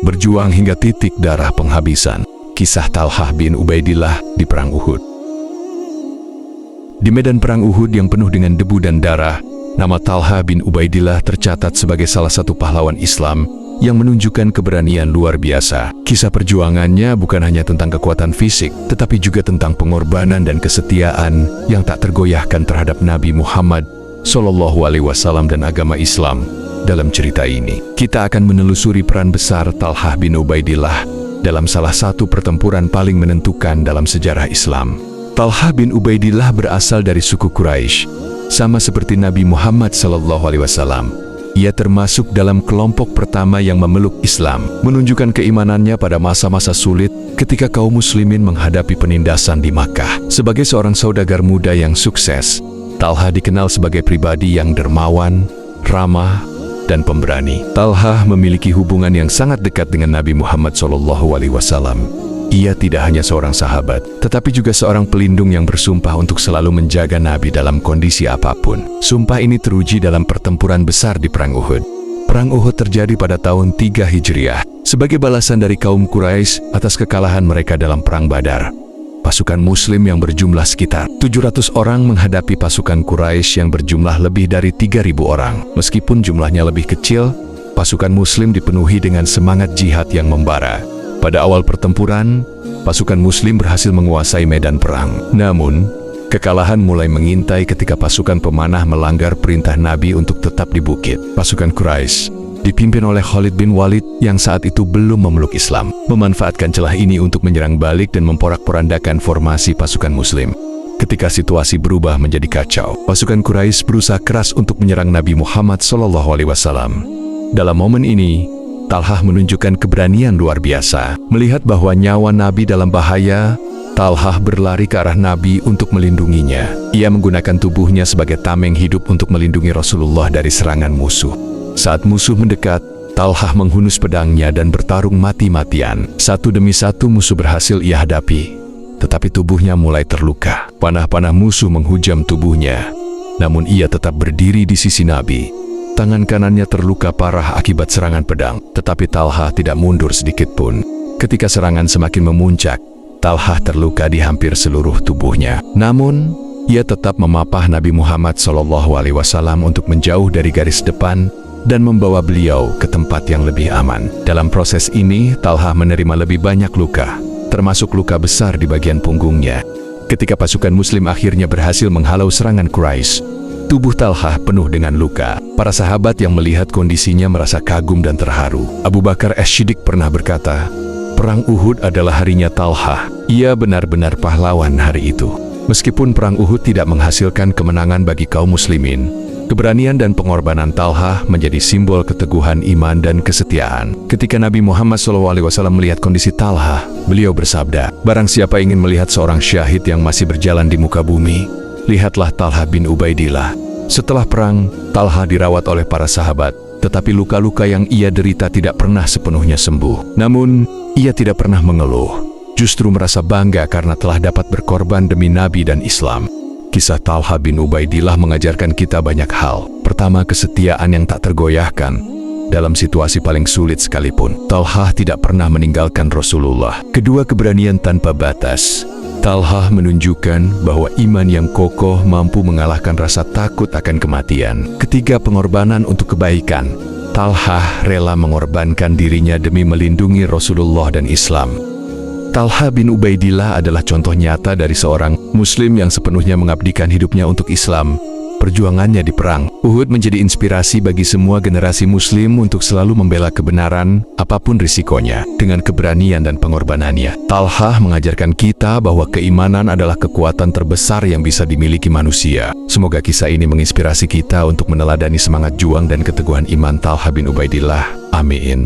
berjuang hingga titik darah penghabisan. Kisah Talhah bin Ubaidillah di Perang Uhud. Di medan Perang Uhud yang penuh dengan debu dan darah, nama Talhah bin Ubaidillah tercatat sebagai salah satu pahlawan Islam yang menunjukkan keberanian luar biasa. Kisah perjuangannya bukan hanya tentang kekuatan fisik, tetapi juga tentang pengorbanan dan kesetiaan yang tak tergoyahkan terhadap Nabi Muhammad SAW dan agama Islam. Dalam cerita ini, kita akan menelusuri peran besar Talhah bin Ubaidillah dalam salah satu pertempuran paling menentukan dalam sejarah Islam. Talhah bin Ubaidillah berasal dari suku Quraisy, sama seperti Nabi Muhammad SAW. Ia termasuk dalam kelompok pertama yang memeluk Islam, menunjukkan keimanannya pada masa-masa sulit ketika kaum muslimin menghadapi penindasan di Makkah. Sebagai seorang saudagar muda yang sukses, Talhah dikenal sebagai pribadi yang dermawan, ramah, dan pemberani. Talhah memiliki hubungan yang sangat dekat dengan Nabi Muhammad SAW. Ia tidak hanya seorang sahabat, tetapi juga seorang pelindung yang bersumpah untuk selalu menjaga Nabi dalam kondisi apapun. Sumpah ini teruji dalam pertempuran besar di Perang Uhud. Perang Uhud terjadi pada tahun 3 Hijriah, sebagai balasan dari kaum Quraisy atas kekalahan mereka dalam Perang Badar. Pasukan Muslim yang berjumlah sekitar 700 orang menghadapi pasukan Quraisy yang berjumlah lebih dari 3.000 orang. Meskipun jumlahnya lebih kecil, pasukan Muslim dipenuhi dengan semangat jihad yang membara. Pada awal pertempuran, pasukan Muslim berhasil menguasai medan perang. Namun, kekalahan mulai mengintai ketika pasukan pemanah melanggar perintah Nabi untuk tetap di bukit. Pasukan Quraisy, dipimpin oleh Khalid bin Walid yang saat itu belum memeluk Islam, memanfaatkan celah ini untuk menyerang balik dan memporak-porandakan formasi pasukan Muslim. Ketika situasi berubah menjadi kacau, pasukan Quraisy berusaha keras untuk menyerang Nabi Muhammad SAW. Dalam momen ini, Talhah menunjukkan keberanian luar biasa. Melihat bahwa nyawa Nabi dalam bahaya, Talhah berlari ke arah Nabi untuk melindunginya. Ia menggunakan tubuhnya sebagai tameng hidup untuk melindungi Rasulullah dari serangan musuh. Saat musuh mendekat, Talhah menghunus pedangnya dan bertarung mati-matian. Satu demi satu musuh berhasil ia hadapi, tetapi tubuhnya mulai terluka. Panah-panah musuh menghujam tubuhnya, namun ia tetap berdiri di sisi Nabi. Tangan kanannya terluka parah akibat serangan pedang, tetapi Talhah tidak mundur sedikit pun. Ketika serangan semakin memuncak, Talhah terluka di hampir seluruh tubuhnya. Namun, ia tetap memapah Nabi Muhammad SAW untuk menjauh dari garis depan dan membawa beliau ke tempat yang lebih aman. Dalam proses ini, Talhah menerima lebih banyak luka, termasuk luka besar di bagian punggungnya. Ketika pasukan Muslim akhirnya berhasil menghalau serangan Quraisy, tubuh Talhah penuh dengan luka. Para sahabat yang melihat kondisinya merasa kagum dan terharu. Abu Bakar As-Siddiq pernah berkata, "Perang Uhud adalah harinya Talhah." Ia benar-benar pahlawan hari itu. Meskipun Perang Uhud tidak menghasilkan kemenangan bagi kaum muslimin, keberanian dan pengorbanan Talhah menjadi simbol keteguhan iman dan kesetiaan. Ketika Nabi Muhammad SAW melihat kondisi Talhah, beliau bersabda, "Barang siapa ingin melihat seorang syahid yang masih berjalan di muka bumi, lihatlah Talhah bin Ubaidillah." Setelah perang, Talhah dirawat oleh para sahabat, tetapi luka-luka yang ia derita tidak pernah sepenuhnya sembuh. Namun, ia tidak pernah mengeluh, justru merasa bangga karena telah dapat berkorban demi Nabi dan Islam. Kisah Talhah bin Ubaidillah mengajarkan kita banyak hal. Pertama, kesetiaan yang tak tergoyahkan. Dalam situasi paling sulit sekalipun, Talhah tidak pernah meninggalkan Rasulullah. Kedua, keberanian tanpa batas. Talhah menunjukkan bahwa iman yang kokoh mampu mengalahkan rasa takut akan kematian. Ketiga, pengorbanan untuk kebaikan. Talhah rela mengorbankan dirinya demi melindungi Rasulullah dan Islam. Talhah bin Ubaidillah adalah contoh nyata dari seorang Muslim yang sepenuhnya mengabdikan hidupnya untuk Islam. Perjuangannya di Perang Uhud menjadi inspirasi bagi semua generasi Muslim untuk selalu membela kebenaran, apapun risikonya. Dengan keberanian dan pengorbanannya, Talhah mengajarkan kita bahwa keimanan adalah kekuatan terbesar yang bisa dimiliki manusia. Semoga kisah ini menginspirasi kita untuk meneladani semangat juang dan keteguhan iman Talhah bin Ubaidillah. Amin.